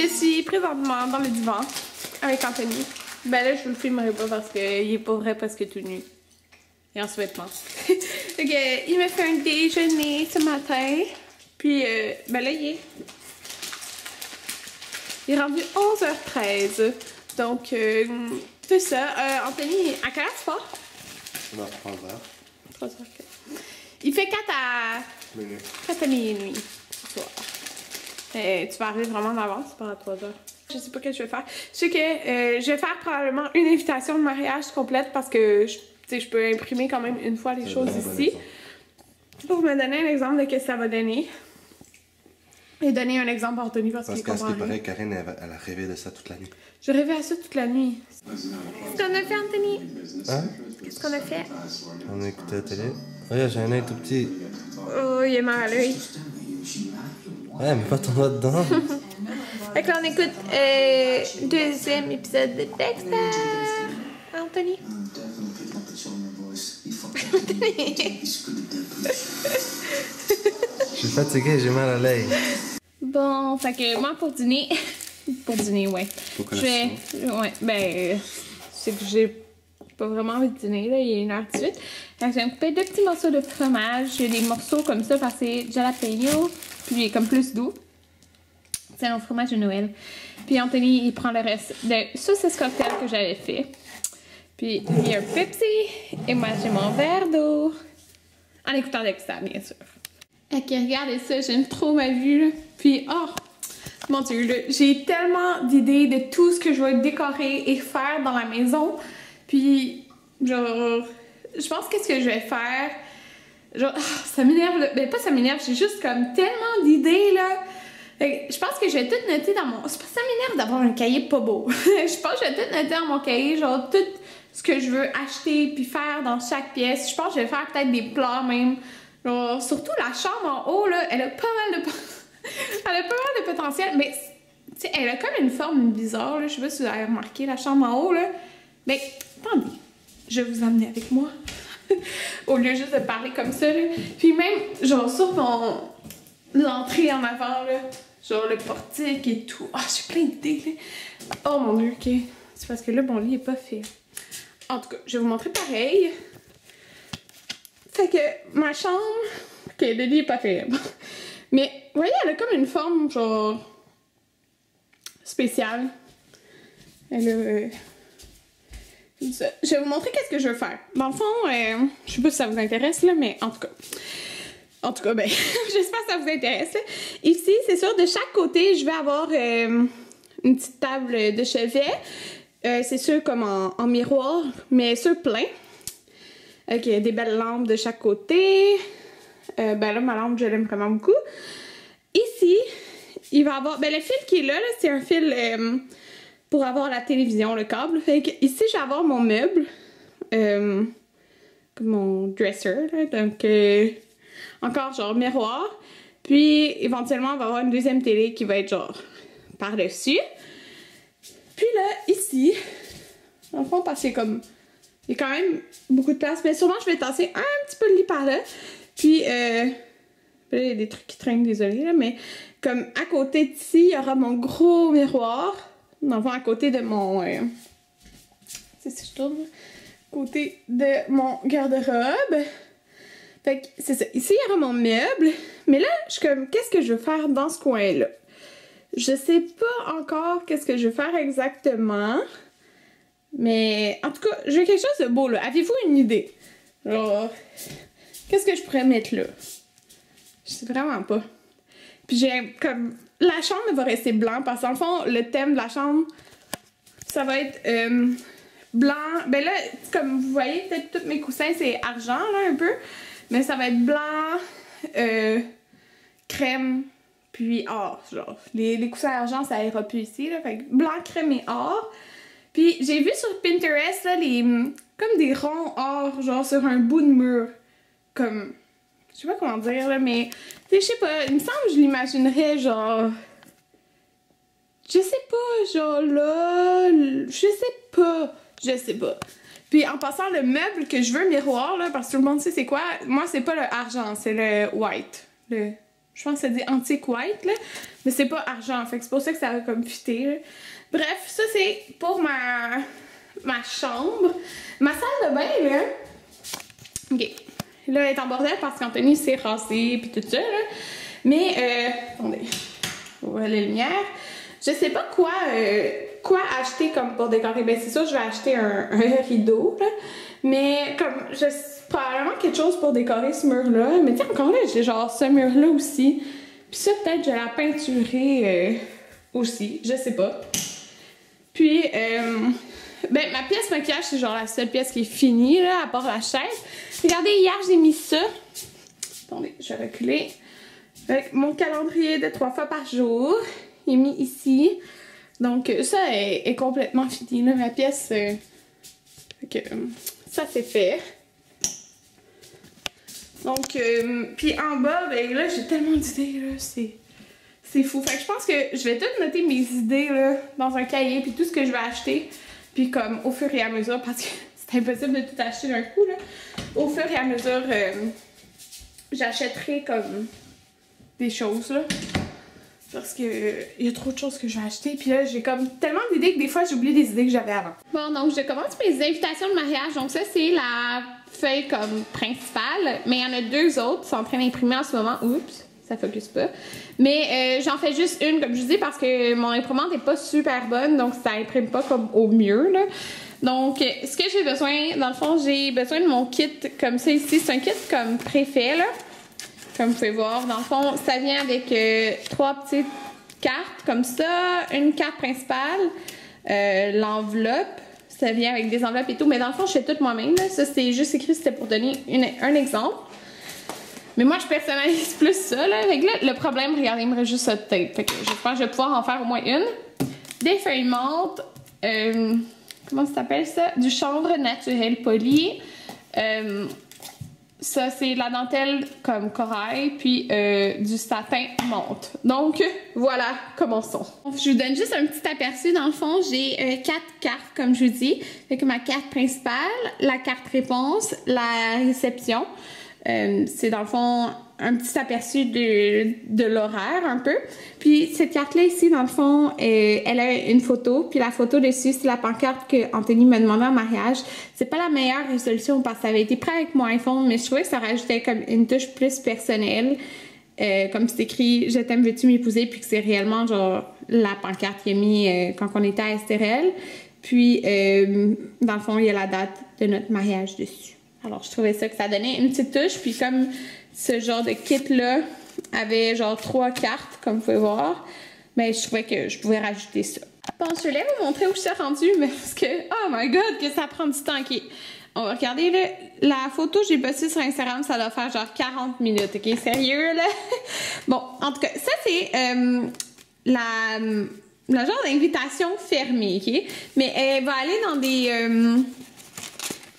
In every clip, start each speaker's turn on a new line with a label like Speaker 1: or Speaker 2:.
Speaker 1: Je suis présentement dans le divan avec Anthony. Ben là, je vous le filmerai pas parce qu'il est pas vrai presque tout nu. Et en sous-vêtements. Donc, il m'a fait un déjeuner ce matin. Puis, ben là, il est rendu 11h13. Donc, c'est ça. Anthony, à quelle heure tu pars?
Speaker 2: Dans 3h.
Speaker 1: 3h. Il fait 4 à minuit ce soir. Tu vas arriver vraiment en avance, c'est pas à 3h. Je sais pas ce que je vais faire. Je sais que je vais faire probablement une invitation de mariage complète parce que je peux imprimer quand même une fois les choses ici. Pour me donner un exemple de ce que ça va donner. Et donner un exemple à Anthony parce qu'il comprend rien.
Speaker 2: Parce que Karine, elle a rêvé de ça toute la nuit.
Speaker 1: Je rêvais à ça toute la nuit. Qu'est-ce qu'on a fait, Anthony?
Speaker 2: Hein?
Speaker 1: Qu'est-ce qu'on a fait?
Speaker 2: On a écouté la télé. Regarde, j'ai un œil tout petit.
Speaker 1: Oh, il est mal à l'œil.
Speaker 2: Ouais, mais pas ton doigt dedans.
Speaker 1: Fait que là, on écoute deuxième épisode de Dexter. Anthony.
Speaker 2: Je suis fatigué, j'ai mal à l'œil.
Speaker 1: Bon, fait que moi pour dîner. Pour dîner, ouais.
Speaker 2: Pour
Speaker 1: je vais. Ouais, ben. C'est que j'ai pas vraiment envie de dîner, là. Il est 1h18. Fait que je vais me couper 2 petits morceaux de fromage. J'ai des morceaux comme ça parce que c'est jalapeno. Puis il est comme plus doux. C'est un fromage de Noël. Puis Anthony, il prend le reste de saucisse cocktail que j'avais fait. Puis il y a un Pepsi. Et moi, j'ai mon verre d'eau. En écoutant Dexter, bien sûr. Ok, regardez ça, j'aime trop ma vue, là. Puis, oh, mon Dieu, là, j'ai tellement d'idées de tout ce que je vais décorer et faire dans la maison. Puis, genre, je pense qu'est-ce que je vais faire. Genre, ça m'énerve, là. Ben, pas ça m'énerve, j'ai juste comme tellement d'idées, là. Je pense que je vais tout noter dans mon... Ça m'énerve d'avoir un cahier pas beau. Je pense que je vais tout noter dans mon cahier, genre, tout ce que je veux acheter puis faire dans chaque pièce. Je pense que je vais faire peut-être des plats même. Genre, surtout la chambre en haut, là, elle a pas mal de... elle a pas mal de potentiel, mais, tu sais, elle a comme une forme bizarre, là. Je sais pas si vous avez remarqué, la chambre en haut, là. Mais, attendez, je vais vous emmener avec moi. Au lieu juste de parler comme ça, là. Puis même, genre, sur l'entrée en avant, là. Genre, le portique et tout. Ah, j'ai plein d'idées, là. Oh, mon Dieu, OK. C'est parce que là, mon lit est pas fait. En tout cas, je vais vous montrer pareil. Fait que ma chambre... Ok, le lit est pas terrible. Mais, vous voyez, elle a comme une forme, genre... spéciale. Elle a... Je vais vous montrer qu'est-ce que je veux faire. Dans le fond, je sais pas si ça vous intéresse, là, mais en tout cas... En tout cas, ben, j'espère que ça vous intéresse. Ici, c'est sûr, de chaque côté, je vais avoir une petite table de chevet. C'est sûr, comme en miroir, mais sûr plein. Ok, des belles lampes de chaque côté. Ben là, ma lampe, je l'aime vraiment beaucoup. Ici, il va y avoir... Ben, le fil qui est là c'est un fil pour avoir la télévision, le câble. Fait que ici, je vais avoir mon meuble. Comme mon dresser, là. Donc, encore, genre, miroir. Puis, éventuellement, on va avoir une deuxième télé qui va être, genre, par-dessus. Puis là, ici, dans le fond, parce que comme... Il y a quand même beaucoup de place. Mais sûrement, je vais tasser un petit peu le lit par là. Puis, là, il y a des trucs qui traînent, désolé, là. Mais comme à côté d'ici, il y aura mon gros miroir. Dans le fond, à côté de mon... c'est si je tourne. À côté de mon garde-robe. Fait que c'est ça. Ici, il y aura mon meuble. Mais là, je suis comme, qu'est-ce que je veux faire dans ce coin-là? Je sais pas encore qu'est-ce que je veux faire exactement. Mais en tout cas, je veux quelque chose de beau, là. Avez-vous une idée? Genre, qu'est-ce que je pourrais mettre là? Je sais vraiment pas. Puis j'ai comme... La chambre va rester blanc parce que dans le fond, le thème de la chambre, ça va être blanc. Ben là, comme vous voyez, peut-être tous mes coussins, c'est argent, là, un peu. Mais ça va être blanc, crème, puis or, genre. Les coussins argent, ça ira plus ici, là. Fait que blanc, crème et or. Puis j'ai vu sur Pinterest, là, comme des ronds or, genre sur un bout de mur. Comme, je sais pas comment dire, là, mais, tu sais, je sais pas, il me semble que je l'imaginerais, genre, je sais pas, genre là, je sais pas. Puis en passant, le meuble que je veux miroir, là, parce que tout le monde sait c'est quoi, moi c'est pas le argent, c'est le white. Le Je pense que ça dit antique white, là. Mais c'est pas argent, fait que c'est pour ça que ça a comme fité, là. Bref, ça c'est pour ma chambre. Ma salle de bain, là. Ok. Là, elle est en bordel parce qu'Anthony s'est rasé pis tout ça, là. Mais, attendez. Voilà les lumières. Je sais pas quoi acheter comme pour décorer. Ben, c'est sûr, je vais acheter un rideau, là. Mais, comme, probablement quelque chose pour décorer ce mur-là. Mais, tu sais, encore là, j'ai genre ce mur-là aussi. Puis ça, peut-être, je vais la peinturer aussi. Je sais pas. Puis, ben, ma pièce maquillage, c'est genre la seule pièce qui est finie, là, à part la chaise. Regardez, hier, j'ai mis ça. Attendez, je vais reculer. Avec mon calendrier de 3 fois par jour. Il est mis ici. Donc, ça est complètement fini, là, ma pièce. Ça, c'est fait. Donc, puis en bas, ben là, j'ai tellement d'idées, là, c'est fou. Fait que je pense que je vais tout noter mes idées, là, dans un cahier, puis tout ce que je vais acheter. Puis comme, au fur et à mesure, parce que c'est impossible de tout acheter d'un coup, là. Au fur et à mesure, j'achèterai comme des choses, là. Parce que il y a trop de choses que je vais acheter. Puis là, j'ai comme tellement d'idées que des fois, j'oublie des idées que j'avais avant. Bon, donc je commence mes invitations de mariage. Donc ça, c'est la feuille comme principale. Mais il y en a 2 autres qui sont en train d'imprimer en ce moment. Oups, ça focus pas. Mais j'en fais juste une, comme je vous dis, parce que mon imprimante n'est pas super bonne. Donc ça imprime pas comme au mieux, là. Donc, ce que j'ai besoin, dans le fond, j'ai besoin de mon kit comme ça ici. C'est un kit comme préfet, là. Comme vous pouvez voir, dans le fond, ça vient avec 3 petites cartes comme ça, une carte principale, l'enveloppe, ça vient avec des enveloppes et tout, mais dans le fond, je fais tout moi-même. Ça, c'est juste écrit, c'était pour donner un exemple. Mais moi, je personnalise plus ça, là. Avec là, le problème, regardez, il me reste juste ça de tape. Fait que j'espère que je vais pouvoir en faire au moins une. Des feuilles mortes, comment ça s'appelle ça? Du chanvre naturel poli. Ça, c'est de la dentelle comme corail, puis du satin menthe. Donc, voilà, commençons. Je vous donne juste un petit aperçu. Dans le fond, j'ai 4 cartes, comme je vous dis. Fait que ma carte principale, la carte réponse, la réception. C'est dans le fond un petit aperçu de l'horaire un peu. Puis cette carte-là ici, dans le fond, elle a une photo. Puis la photo dessus, c'est la pancarte que Anthony m'a demandé en mariage. C'est pas la meilleure résolution parce que ça avait été prêt avec mon iPhone, mais je trouvais que ça rajoutait comme une touche plus personnelle. Comme c'est écrit « Je t'aime, veux-tu m'épouser ?» puis que c'est réellement genre la pancarte qu'il a mis quand on était à STRL. Puis dans le fond, il y a la date de notre mariage dessus. Alors, je trouvais ça que ça donnait une petite touche. Puis comme ce genre de kit-là avait genre 3 cartes, comme vous pouvez voir, ben, je trouvais que je pouvais rajouter ça. Bon, je voulais vous montrer où je suis rendue, mais parce que, oh my god, que ça prend du temps. OK, on va regarder là. La photo que j'ai postée sur Instagram, ça doit faire genre 40 minutes. OK, sérieux, là? Bon, en tout cas, ça, c'est la genre d'invitation fermée, OK? Mais elle va aller dans des...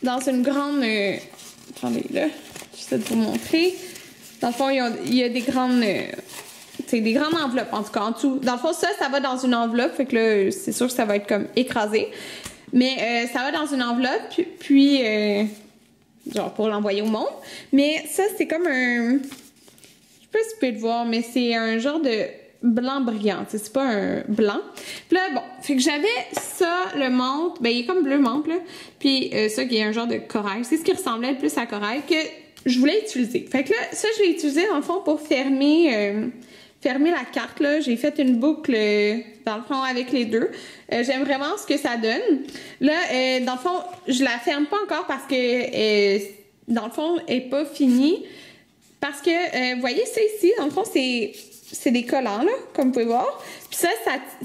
Speaker 1: dans une grande... attendez, là, j'essaie de vous montrer. Dans le fond, il y a des grandes... c'est des grandes enveloppes, en tout cas, en dessous. Dans le fond, ça va dans une enveloppe, fait que là, c'est sûr que ça va être comme écrasé. Mais ça va dans une enveloppe, puis genre pour l'envoyer au monde. Mais ça, c'est comme un... Je sais pas si vous pouvez le voir, mais c'est un genre de blanc brillant, c'est pas un blanc. Puis là, bon, fait que j'avais ça, le menthe, ben il est comme bleu menthe, là. Puis ça qui est un genre de corail, c'est ce qui ressemblait le plus à corail que je voulais utiliser. Fait que là, ça, je l'ai utilisé dans le fond pour fermer la carte, là. J'ai fait une boucle dans le fond avec les deux. J'aime vraiment ce que ça donne. Là, dans le fond, je la ferme pas encore parce que dans le fond, elle est pas finie. Parce que, vous voyez ça ici, dans le fond, c'est des collants, là, comme vous pouvez voir. Puis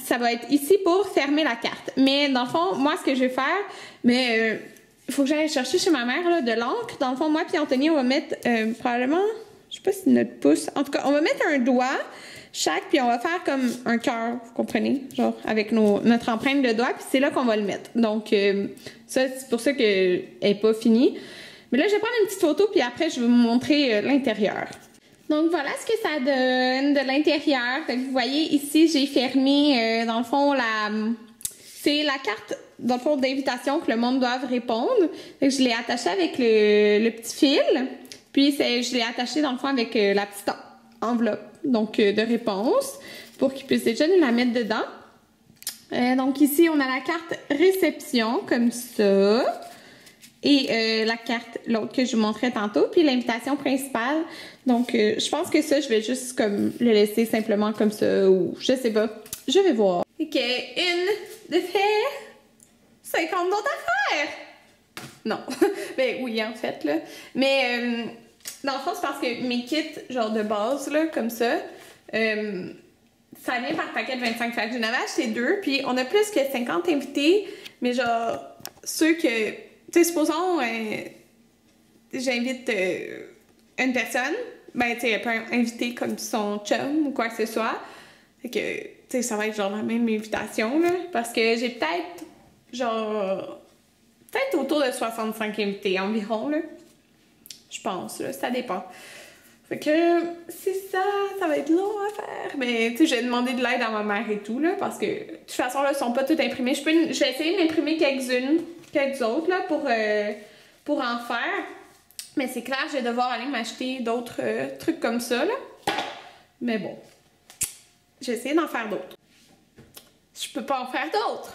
Speaker 1: ça va être ici pour fermer la carte. Mais dans le fond, moi, ce que je vais faire, mais il faut que j'aille chercher chez ma mère, là, de l'encre. Dans le fond, moi puis Anthony, on va mettre probablement, je sais pas si notre pouce, en tout cas, on va mettre un doigt chaque, puis on va faire comme un cœur, vous comprenez? Genre, avec notre empreinte de doigt, puis c'est là qu'on va le mettre. Donc, ça, c'est pour ça qu'elle n'est pas finie. Mais là, je vais prendre une petite photo, puis après, je vais vous montrer l'intérieur. Donc, voilà ce que ça donne de l'intérieur. Vous voyez, ici, j'ai fermé, dans le fond, c'est la carte, dans le fond, d'invitation que le monde doit répondre. Fait que je l'ai attachée avec le petit fil. Puis, je l'ai attachée, dans le fond, avec la petite enveloppe. donc de réponse, pour qu'ils puissent déjà nous la mettre dedans. Donc ici, on a la carte réception, comme ça. Et la carte, l'autre que je vous montrais tantôt, puis l'invitation principale. Donc, je pense que ça, je vais juste comme le laisser simplement comme ça, ou je sais pas. Je vais voir. Ok, une de fait, 50 d'autres affaires! Non. Ben oui, en fait, là. Mais, dans le fond, c'est parce que mes kits, genre de base, là, comme ça, ça vient par paquet de 25 fêtes. J'en avais acheté 2, puis on a plus que 50 invités, mais genre, ceux que... Tu sais, supposons, j'invite une personne, ben, tu sais, elle peut inviter comme son chum ou quoi que ce soit. Fait que, tu sais, ça va être genre la même invitation, là. Parce que j'ai peut-être, genre, peut-être autour de 65 invités environ, là. Je pense, là, ça dépend. Fait que, c'est ça, ça va être long à faire. Mais, tu sais, j'ai demandé de l'aide à ma mère et tout, là, parce que, de toute façon, là, elles sont pas toutes imprimées. Je vais essayer d'imprimer quelques autres, là, pour en faire. Mais c'est clair, je vais devoir aller m'acheter d'autres trucs comme ça, là. Mais bon, j'ai essayé d'en faire d'autres. Je peux pas en faire d'autres.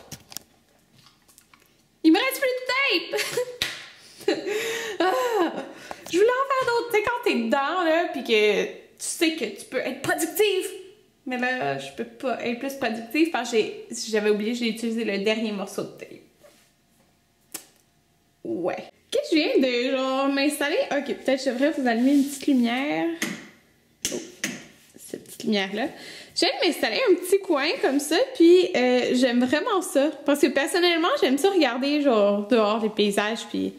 Speaker 1: Il me reste plus de tape! Ah, je voulais en faire d'autres. Tu sais, quand t'es dedans, là, pis que tu sais que tu peux être productive. Mais là, je peux pas être plus productive parce que j'avais oublié, j'ai utilisé le dernier morceau de tape. Ouais. Ok, je viens de genre m'installer. Ok, peut-être je devrais vous allumer une petite lumière. Oh, cette petite lumière-là. Je viens de m'installer un petit coin comme ça, puis j'aime vraiment ça. Parce que personnellement, j'aime ça regarder genre dehors les paysages, puis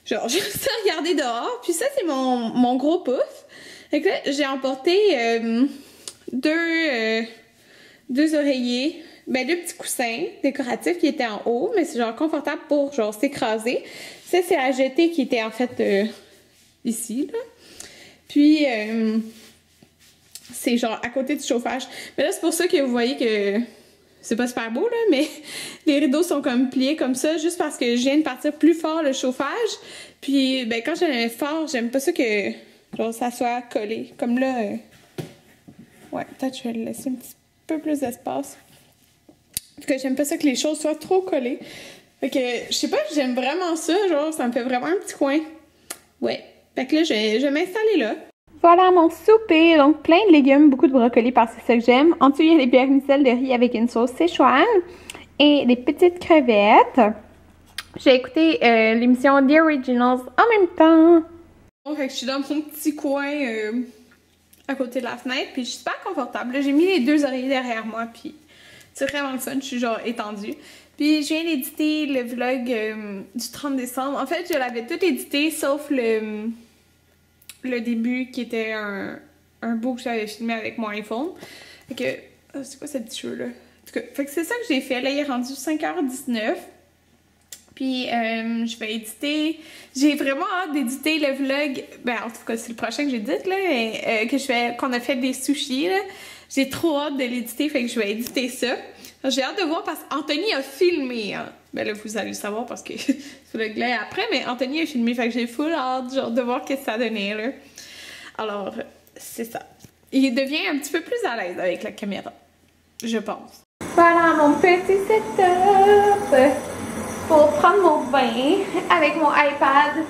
Speaker 1: genre j'aime ça regarder dehors. Puis ça, c'est mon gros pouf. Fait que là, j'ai emporté deux oreillers. Ben, 2 petits coussins décoratifs qui étaient en haut, mais c'est genre confortable pour genre s'écraser. Ça, c'est à jeter qui était en fait ici, là. Puis, c'est genre à côté du chauffage. Mais là, c'est pour ça que vous voyez que c'est pas super beau, là, mais les rideaux sont comme pliés comme ça, juste parce que je viens de partir plus fort le chauffage. Puis, ben, quand je le mets fort, j'aime pas ça que genre ça soit collé. Comme là, ouais, peut-être je vais le laisser un petit peu plus d'espace. Parce que j'aime pas ça que les choses soient trop collées. Fait que, je sais pas, j'aime vraiment ça, genre, ça me fait vraiment un petit coin. Ouais. Fait que là, je vais m'installer là. Voilà mon souper, donc plein de légumes, beaucoup de brocolis parce que c'est ça que j'aime. En dessous, il y a des vermicelles de riz avec une sauce Szechuan et des petites crevettes. J'ai écouté l'émission The Originals en même temps. Bon, fait que je suis dans mon petit coin à côté de la fenêtre, puis je suis super confortable. J'ai mis les 2 oreillers derrière moi, puis c'est vraiment le fun, je suis genre étendue. Puis je viens d'éditer le vlog du 30 décembre. En fait, je l'avais tout édité, sauf le début qui était un bout que j'avais filmé avec mon iPhone. Fait que, c'est quoi ce petit jeu-là? En tout cas, fait que c'est ça que j'ai fait. Là, il est rendu 5h19. Puis, je vais éditer. J'ai vraiment hâte d'éditer le vlog. Ben, en tout cas, c'est le prochain que j'édite, là. Et, qu'on a fait des sushis, là. J'ai trop hâte de l'éditer, fait que je vais éditer ça. J'ai hâte de voir parce qu'Anthony a filmé. Hein. Ben là, vous allez le savoir parce que c'est le vlog après, mais Anthony a filmé, fait que j'ai full hâte genre, de voir ce que ça donnait, là. Alors, c'est ça. Il devient un petit peu plus à l'aise avec la caméra, je pense. Voilà mon petit setup pour prendre mon bain avec mon iPad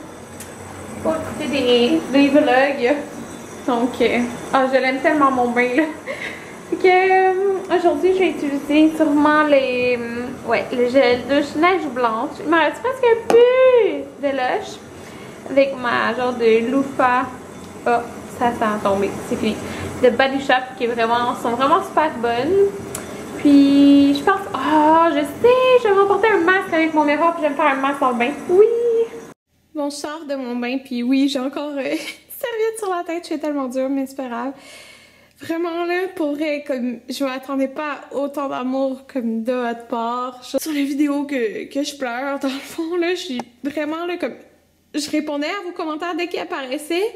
Speaker 1: pour écouter des vlogs. Donc, je l'aime tellement mon bain, là. Aujourd'hui, je vais utiliser sûrement le gel douche neige blanche. Il m'en reste presque un peu de lush avec ma genre de loofah. Oh, ça a tombé, c'est fini. De Body Shop qui sont vraiment super bonnes. Puis, je pense, je sais, je vais m'emporter un masque avec mon miroir puis je vais me faire un masque dans le bain. Oui! Bon, je sors de mon bain puis oui, j'ai encore une serviette sur la tête. Je suis tellement dure, mais c'est pas grave. Vraiment là, pour vrai, comme je m'attendais pas à autant d'amour comme de votre part. Sur les vidéos que je pleure, dans le fond, là, je suis vraiment là, comme... Je répondais à vos commentaires dès qu'ils apparaissaient,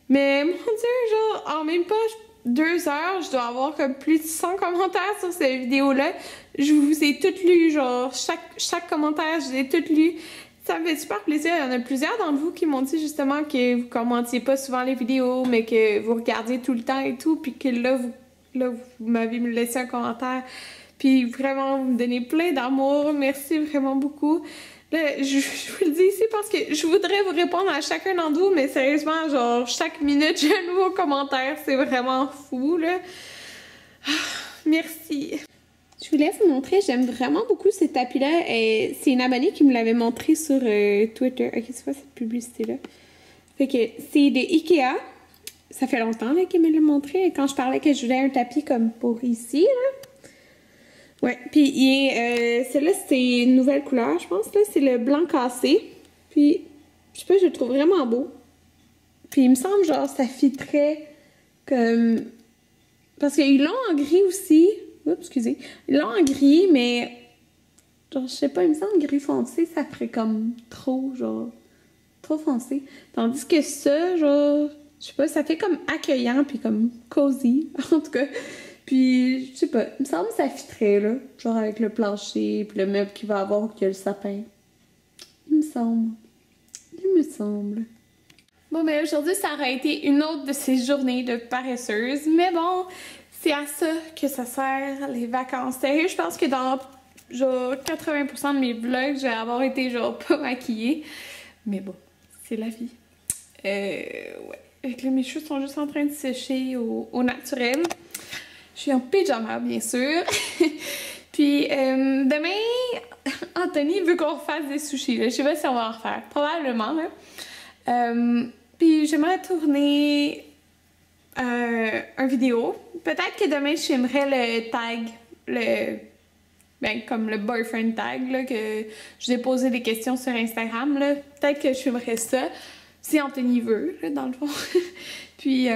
Speaker 1: mais mon Dieu, genre, en même pas 2 heures, je dois avoir comme plus de 100 commentaires sur cette vidéo-là. Je vous ai toutes lues, genre, chaque commentaire, je les ai toutes lues. Ça me fait super plaisir. Il y en a plusieurs d'entre vous qui m'ont dit justement que vous commentiez pas souvent les vidéos, mais que vous regardiez tout le temps et tout, puis que là, vous m'avez laissé un commentaire. Puis vraiment, vous me donnez plein d'amour. Merci vraiment beaucoup. Là, je vous le dis ici parce que je voudrais vous répondre à chacun d'entre vous, mais sérieusement, genre, chaque minute, j'ai un nouveau commentaire. C'est vraiment fou, là. Ah, merci. Je voulais vous montrer, j'aime vraiment beaucoup ce tapis-là. C'est une abonnée qui me l'avait montré sur Twitter. Ok, c'est quoi cette publicité-là? Fait que c'est de Ikea. Ça fait longtemps qu'elle me l'a montré. Quand je parlais que je voulais un tapis comme pour ici, là. Ouais, puis celle-là, c'est une nouvelle couleur, je pense. Là, c'est le blanc cassé. Puis, je sais pas, je le trouve vraiment beau. Puis, il me semble, genre, ça fitterait comme... Parce qu'ils l'ont en gris aussi. Oups, excusez. Ils l'ont en gris, mais... Genre, je sais pas, il me semble gris foncé, ça ferait comme trop, genre... Trop foncé. Tandis que ça, genre... Je sais pas, ça fait comme accueillant, puis comme cosy, en tout cas. Puis, je sais pas, il me semble que ça fitterait, là. Genre avec le plancher, puis le meuble qu'il va avoir, puis le sapin. Il me semble. Il me semble. Bon, mais aujourd'hui, ça aurait été une autre de ces journées de paresseuse. Mais bon, c'est à ça que ça sert, les vacances. Sérieux, je pense que dans, genre, 80% de mes vlogs, je vais avoir été, genre, pas maquillée. Mais bon, c'est la vie. Ouais. Fait que là, mes cheveux sont juste en train de sécher au naturel. Je suis en pyjama, bien sûr. Puis, demain, Anthony veut qu'on refasse des sushis. Là. Je sais pas si on va en refaire. Probablement, là. Puis, j'aimerais tourner une vidéo. Peut-être que demain, je filmerai le tag, ben, comme le boyfriend tag, là, que je vous ai posé des questions sur Instagram, là. Peut-être que je filmerai ça, si Anthony veut, là, dans le fond. Puis,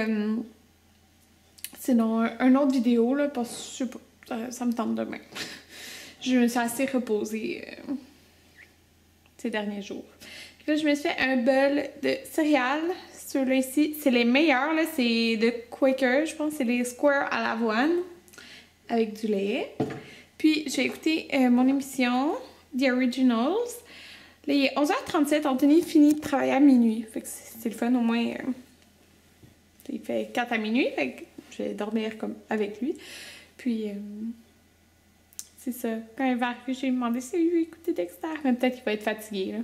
Speaker 1: sinon, une autre vidéo, là, parce que, je sais pas, ça me tente demain. Je me suis assez reposée ces derniers jours. Puis là, je me suis fait un bol de céréales. Ceux-là ici, c'est les meilleurs, là, c'est de Quaker, je pense, c'est les squares à l'avoine, avec du lait. Puis, j'ai écouté mon émission, The Originals. Là, il est 11h37, Anthony finit de travailler à minuit. Fait que c'est le fun, au moins, il fait 4 à minuit, fait que je vais dormir comme avec lui. Puis, c'est ça. Quand il va arriver, j'ai demandé si il veut écouter Dexter. Mais peut-être qu'il va être fatigué, là.